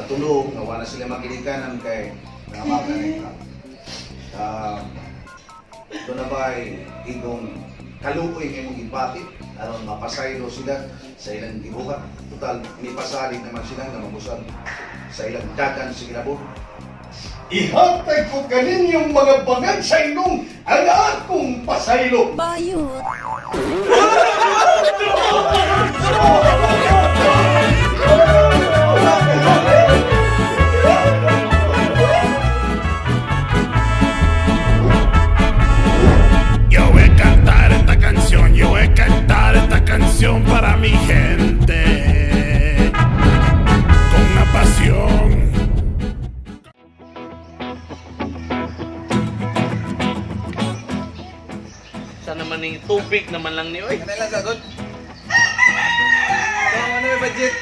matulog, na wala sila makilikanan kay namakan ito. Ito na ba ay itong kalukoy ng imong ipati aron mapasaylo sila sa ilang gibuhat. Total, may pasalig naman sila na mabusag sa ilang dagan sa ginabot. Ihatay ko kanin yung mga bangag sa ilong ang akong pasaylo. Bayot. Yo voy a cantar esta canción para mi gente con una pasión. Sana naman yung tubig naman lang ni Oy. Kanay lang sagot. Ano may budget?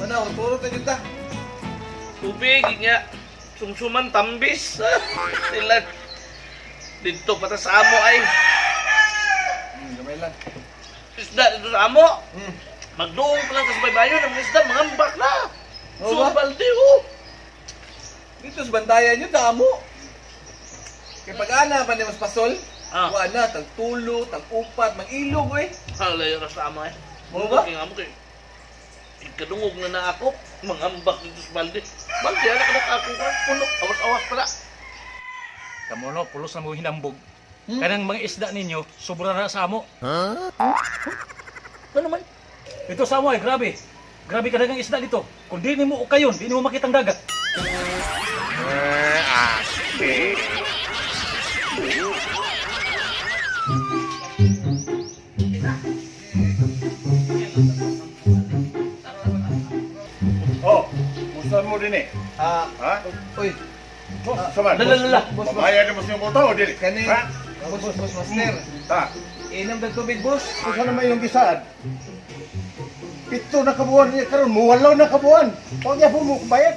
Ano, puro tayo ta. Tubig nga. Sumsuman tambis. Sila dito pata sa amo ay. Gamay lang. Isda dito sa amo. Hmm. Magdoong pa lang sa baybayon ng isda mangambak na. Oo ba? Subalde oh. Dito sa bantayan nyo, damo. Kaya pag-ana pa ni mas pasol, wala, tag-tulo, tag-upat, mag-ilog eh. Layo na sa amo eh. Oo ba? King amo kay. Ikadungog na ako. Mangambak dito sa balde. Balde anak ako ka. Puno. Awas-awas pala. Kamu no, pulos na mo hinambog. Kanang mga isda ninyo, sobra na sa amo. Ano man? Ito sa amo ay grabe. Grabe ka dagang isda dito. Kung di mo ukayon, di mo makitang dagat. Oh, musta mo din eh? Ha? Uy, Saman, Lala. babayad mo sa iyong butaw, dili? kani, Ha? boss, master. Ta, Inom ng tubig, boss. kung saan naman yung gisaad? Pito na kabuan niya karon, muwalaw na kabuan. Huwag niya po mo bayad.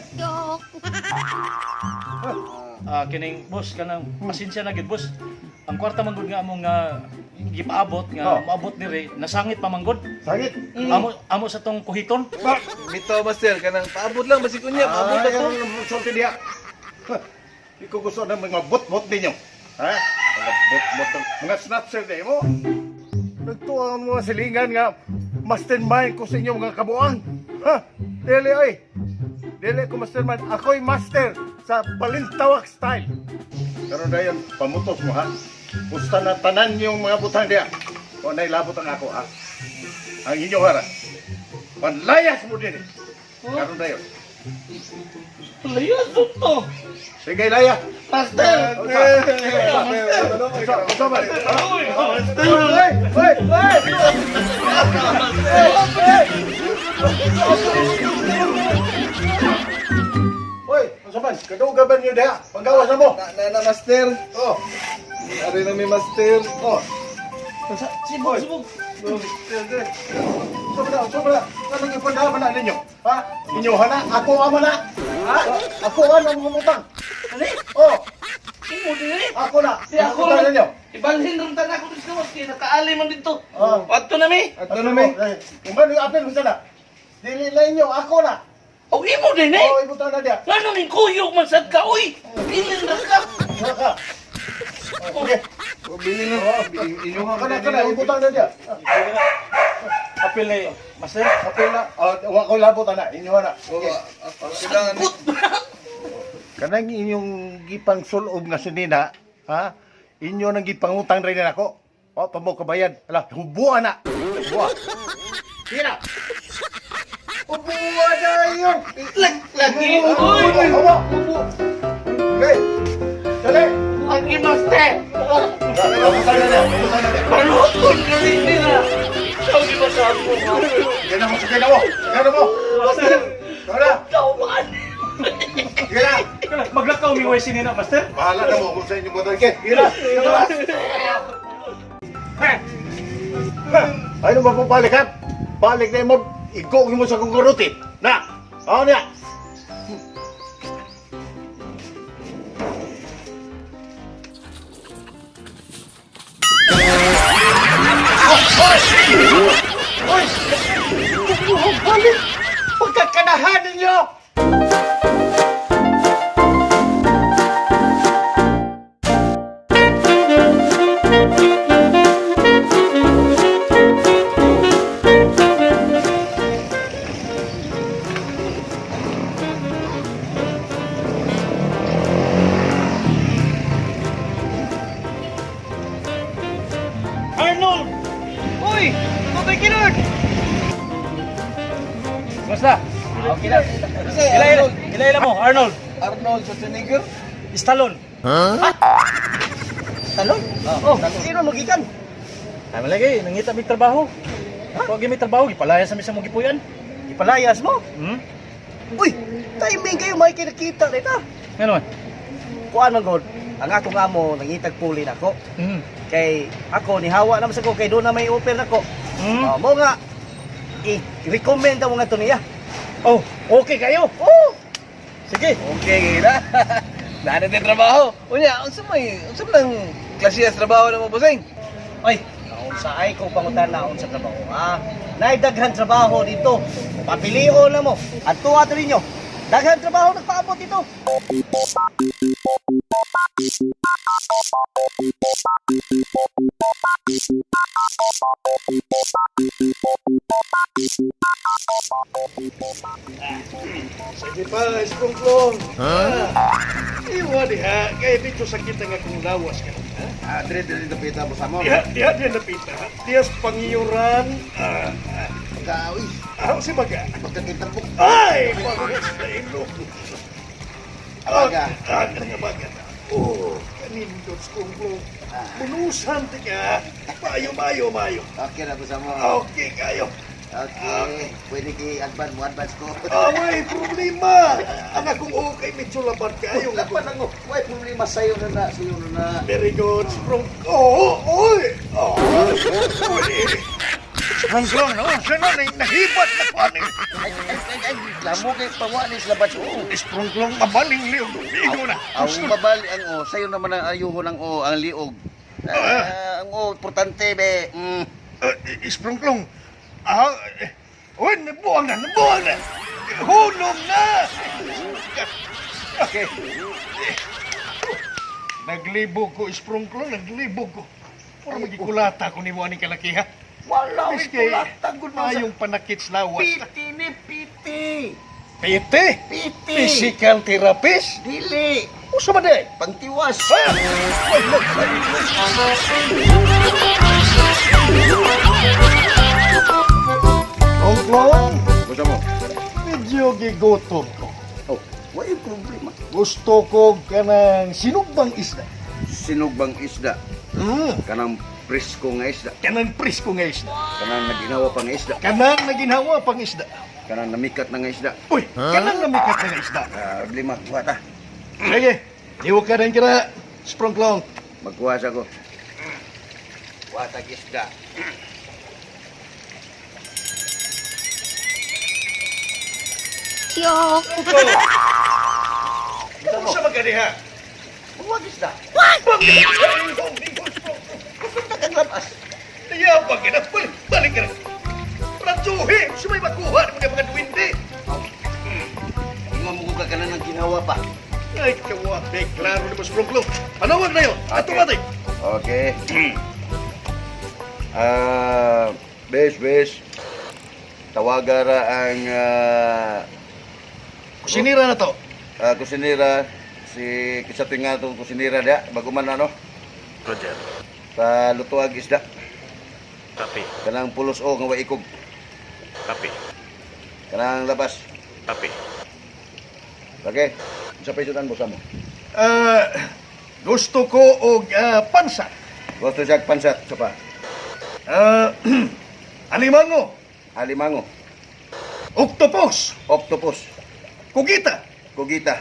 Kining boss kanang pasensya na gid boss. Ang kwarta man gud nga among gipaabot nga maabot diri, nasangit pa man gud. Sakit. Amo sa tong kuhiton. Bito, master, kanang paabot lang, basig kunya, paabot na to. Sulti diya. Di ko gusto ng mga bot-bot ninyo. Ha? Mga bot-bot, mga snatcher din mo. Nagtuwa ang mga silingan nga mastermind ko sa inyo mga kabuang. Ha? Dili ay. Dili ko mastermind. Ako'y master sa Balintawak style. Pero dayon, pamutos mo ha. Pusta na tanan yung mga butang diya. O nailabot ang ako ha. Ang inyo hara. Panlayas mo din eh. Karon dayon. Layo to. Sige, Laya. Master. Hoy, masaman, kadugaban niyo diha. Panggawas na mo. Na, master. Oh, Ari na may master. oh. Sibog. Sobra. Ano yung pandaman na ninyo? Ha? Inyo na? Ako ama na? Ha? Ako ang mamutang. Ano? Oh, Imo dili. ako na. Di ako Mamutang lang. ninyo. Ibalhin rin tayo ako dito. Kaya nakaali man dito. Oh. Ato na mi. Ato na mi. Kung ba yung apel mo sana? Dili na inyo, ako na. O imo din eh. Oh, ibutang na diya. Ano ning kuyog man sad ka uy. Pilin na ka. Saka. Okay. Bili na. Inyo nga Kana, ibutang na diya. Apil na master. Apel na. Wa ko labot na. Inyo na. Kailangan. Kanang inyong gipang sulob nga sinina, ha? Inyo nang gipangutang rin ako. O, pamo kabayad. Ala, hubuan na. Hubuan. Tira. Hubuan na yun. Lagi. Uy! Uy. Hubo. Okay. Dali. Lagi master. Ibutang na niya. Ibutang na niya. Balutod ka rin nila. Ikaw di ba sa ako? Sige na mo. Sige na mo. Sige na mo. Master. Wala. Ikaw man. Sige na. Maglakaw mi way sinina master. Bahala na mo kung sa inyong motor. Sige na. Sige na. Ay, naman po balik ha? Balik na mo, igog mo sa kukuruti. Na! Ako niya! Hoy! Balik! Pagkakanahan ninyo! Arnold! Uy! Tutoy kinod! Basta? Okay na. Kasi Arnold. Kilala mo, Arnold. Arnold Schwarzenegger. Stallone. Talon? Oh, sino magikan? Tama lagi, nangita may trabaho. Ako agi may trabaho, gipalayas sa misang gipuyan. Ipalayas mo? Hmm? Uy, timing kayo may kinakita dito. Ano man? Kuan man god. Ang ako nga mo nangitag puli nako. Hmm. Kay ako ni hawa naman sa ko kay doon na may open nako. Hmm? Mo nga i-recommend mo nga to niya. Oh, okay kayo. Oh, Sige. Okay, gila. Nana din trabaho. Unya, unsa nang klasiyas trabaho na mo, bossing? ay, naon sa ay ko pangutan naon sa trabaho. Nay daghan trabaho dito. Papilion na mo. Adto ato ninyo. Daghan trabaho nagpaabot dito. Sige pa, Sprongklong. Iwa diha, kaya dito sakit ang akong lawas ka. Dire napita mo sa mo. Diha napita. Diha sa pangiyuran. Kawi. Si Baga. Pagkakita mo. Ay! Pagkas na ilog. Baga. Nga Baga. Oh, kanindot, Sprongklong. Munusan tika. Mayo. Okay na po sa mo. Okay kayo. Okay. Pwede ki-advance mo, advance ko. May problema. Ang akong okay, medyo laban kayo. Lapan ako. May problema sa'yo na. Very good, Sprong. Oy! Sprongklong, no? Siya na, nahibat na po ani. Ay, lamo kay pawanis laban ko. Sprongklong, mabaling liog. Ligo na. Ang babali ang sa'yo naman ang ayuho ng ang liog. Ang importante be. Sprongklong. Uy, nabuang na. Hulog na. Okay. Naglibog ko, Sprongklong, naglibog ko. Para magikulata ko ni mo aning kalakiha. Wala Miski, tagod mo mayong panakits lawas. Piti ni piti. Piti? Piti. Physical therapist? Dili. Usa ba di? Pangtiwas. Ongklong, Gusto mo? medyo gigutom ko. Oh, wala yung problema. Gusto ko kanang sinugbang isda. Sinugbang isda. Kanang presko nga isda. Kanang presko nga isda. Kanang naginawa pang isda. Kanang naginhawa pang isda. Kanang namikat na nga isda. Uy, kanang namikat na nga isda. Problema, kuha ta. Sige, iwo ka rin kira, Sprongklong. Magkuha sa ko. Kuha tag isda. Ito mo sa magkadiha. Huwag isda. Labas. Nayabang ka na. Balik ka na. Radyohe, gusto may makuha ng mga duwindi. Mamukuha ka na ng ginawa pa. Ay, kawabe, klaro na mas Sprongklong. Panawag na yun. Ato Okay. natin. Okay. Bes. Tawagara ang Kusinira na to. kusinira si kisatoy nga itong kusinira dia bago man ano Roger. palutuag isda Kape. kanang pulos o nga waikog Kape. kanang labas. Kape. Okay, sa pisutan mo sa mo. Gusto ko og pansa. Gusto siya pansat sa pa. Alimango. Alimango, Octopus. octopus, Kugita. kugita,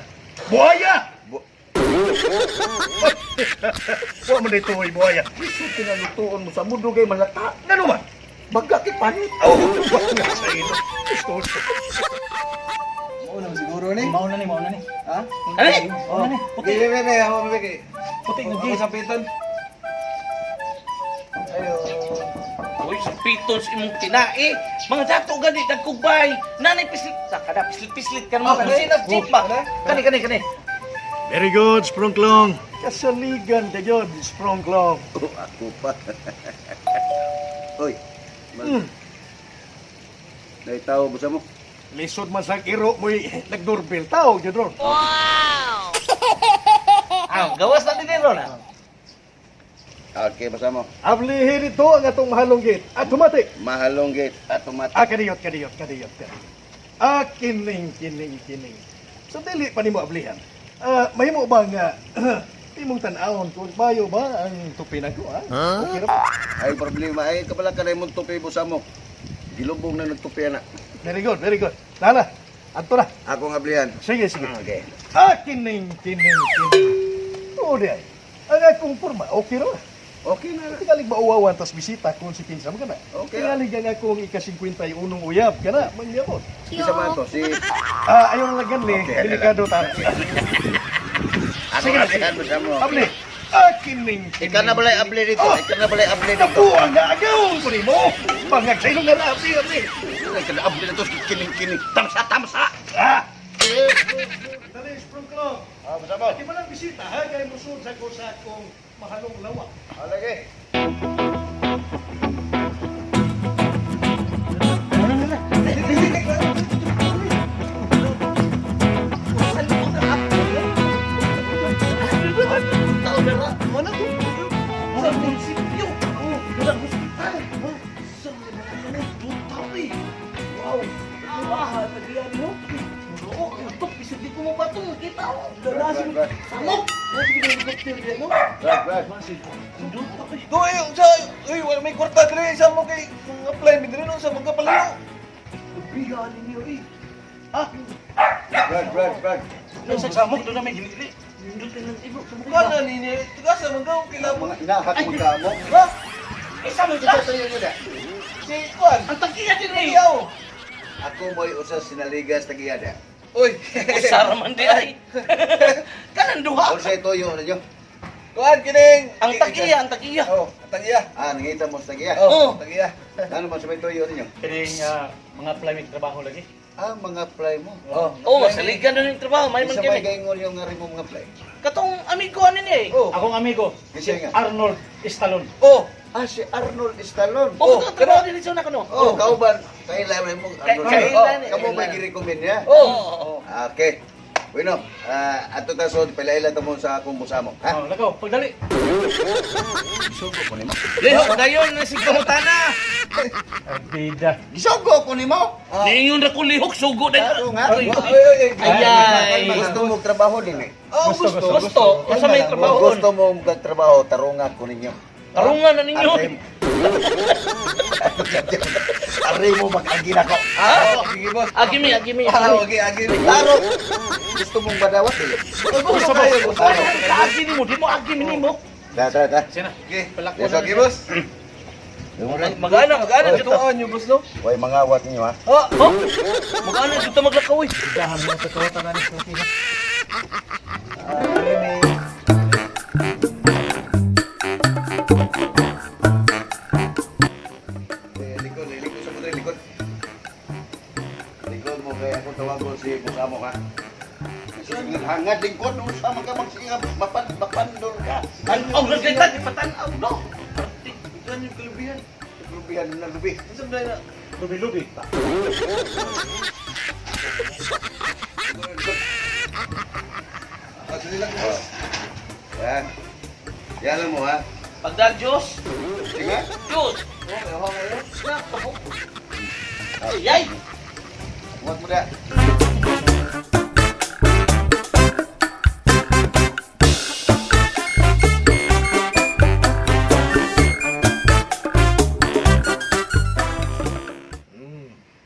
Buhaya. bu- Wa man dito ay buhaya. Pinalutuon mo sa mundo kay malata. Ngano man? Bagakit panit. Oh, wa nga sa ino. Gusto. Mauna siguro ni. Mauna ni. Ha? Ay! Mauna ni. Puti. Bebe, ako bebe. Puti ng Ako sa piton. Ayo. Uy, Uy, sa pitons imong tinae. Mga dato gani nagkubay. Nanay pislit. Saka na pislit-pislit ka naman. Kasi nag-chip ba? Kani. Very good, Sprongklong. Kasaligan ka yun, Sprongklong. Oh, ako pa. Hoy. Naitaw mo sa mo. Lisod man sa kiro mo'y nagdoorbell. Tao, yun ron. Gawas na din ron ah. Okay, basta mo. Ablihin ito ang atong mahalong gate. Automatic. Mahalong gate, automatic. Kadiyot. Kining. So, dili pa ni mo ablihan. Mahimo ba nga, imong tanawon kung bayo ba ang tupi na ko, ha? Okay ra ba? Ay problema ay kapala ka na imong tupi busa mo. Gilubong na nagtupi na. Very good. Lala, ato na. Ako nga blihan. Sige. Okay. Kining. Oo, di ay. Ang akong forma, okay ra. Okay na. Tingalig mauwawan tas bisita kung si Pinsam ka na. Okay. Tingalig ang akong ika-51 uyab ka na, mangyapon. Isa man to, si... Ayaw na lagan ni, Okay. delikado ta. Ako Sige nga na, sige. blihan busa mo. Abli. Kining. Ikaw na balay abli dito. Ikaw na balay abli dito. Kapuan nga agaw ko ni mo. Pangag sa ilong nga na, abli. Ikaw na abli dito. Kining. Tamsa. Dali, Sprongklong. Busa mo. Di mo lang bisita, ha? Kaya musod sa ko sa akong mahalong lawa. Lagi. Sa munisipyo. Dalang hospital. Sa wow. Mahal na diyan mo. Oo, ito. Pisod di ko mo ba ito? Kita ko. Dalasin mo. Samok. Sige na yung doktor dyan, no? Brad. May kwarta diri sa mo kay kung apply mi diri no sa mga palayo. Bigaan ninyo eh. Brad. Yung sa samok, doon na may ginili. Nindot ng ibro sa mukha. Kana ninyo, tugas sa mga kilabo. Mga inahak mo ka mo. Ha? Isa mo Ikaw sa'yo nyo na. Si Juan. Ang tagiya din eh. Iyaw. Ako mo'y usas sinaligas tagiyada. Uy. Usara man di ay. Kanan duha. Kung sa'yo toyo na nyo. Kuan kining. Ang tagiya. Oh, tagiya. Nangita mo sa tagiya. Oh. Tagiya. Ano mo sa may toyo ninyo? Kining mga plamig trabaho lagi. Mga fly mo. Oh, saligan na ng trabaho. May man Isa may kami. gaingon yung nga rin mo mga fly. Katong amigo ano niya eh. Oh. Akong amigo, Kasi nga. Arnold Stallone. Oh. Si Arnold Stallone. Oh, trabaho din siya na kano. Oh, kauban. Kailangan mo Arnold Kailan Stallone. Kamu may girecommend niya? Oh. Okay. Bueno, ato tasod palaila mo sa akong busamo. Ha? Lagaw, pagdali. Isugo ko nimo. Leho, dayon na si Kamutana. Bida. Isugo ko nimo. Ningon na ko lihok sugo na. Ano nga? Ayay. Gusto mo trabaho din eh. Oh, Gusto. Gusto. Kung may trabaho. Gusto mo magtrabaho, tarungan ko ninyo. Tarungan na ninyo. Aray mo mag-agin ako. Sige boss. Agimi. Okay. Laro. Gusto mong badawat eh. Gusto mo. Agimi mo. Di mo agimi ni mo. Da. Sina. Okay. Yes, okay boss. Mag-ana dito. Tuon yung boss no. Huwag mangawat ninyo ha. Oh. Mag-ana dito maglakaw eh. Dahan mo sa kawata na ni Sophie. Likod sa putri, likod. Likod mo kaya ako tawag si Busamo ha. Sige, hangad lingkod mo sa mga magsinga mapandor ka. Ang nagkita, di patanaw, no? Yan yung kalubihan. Lubihan na lubi. Isang dahil na. Lubi-lubi. Sige lang boss. Yan. Yan mo ha. Pagdaan Diyos. Sige. Diyos. Oh, kayo. Yay. Huwag mo na.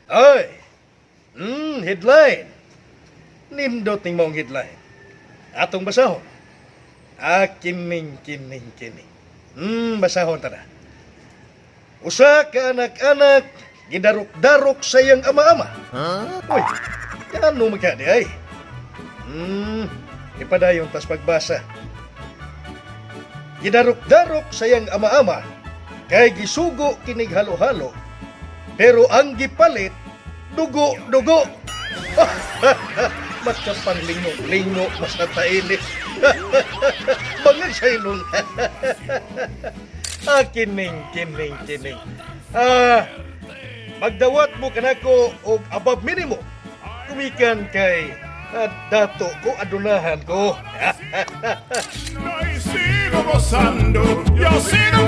Ay! Headline. Nindot ning mong headline. Atong basahon. Kining. Basahon ta na. Usa ka anak-anak gidarok-darok sa iyang ama-ama. Uy, ano magkadi ay? Ipadayon tas pagbasa. Gidarok-darok sa iyang ama-ama kay gisugo kinig halo-halo, pero ang gipalit, dugo-dugo. Matapang lingo-lingo, masatainit. Bangag sa ilong. Kining. Magdawat mo kanako og above minimum. Kumikan kay dato ko adunahan ko. Sigo gozando, yo sigo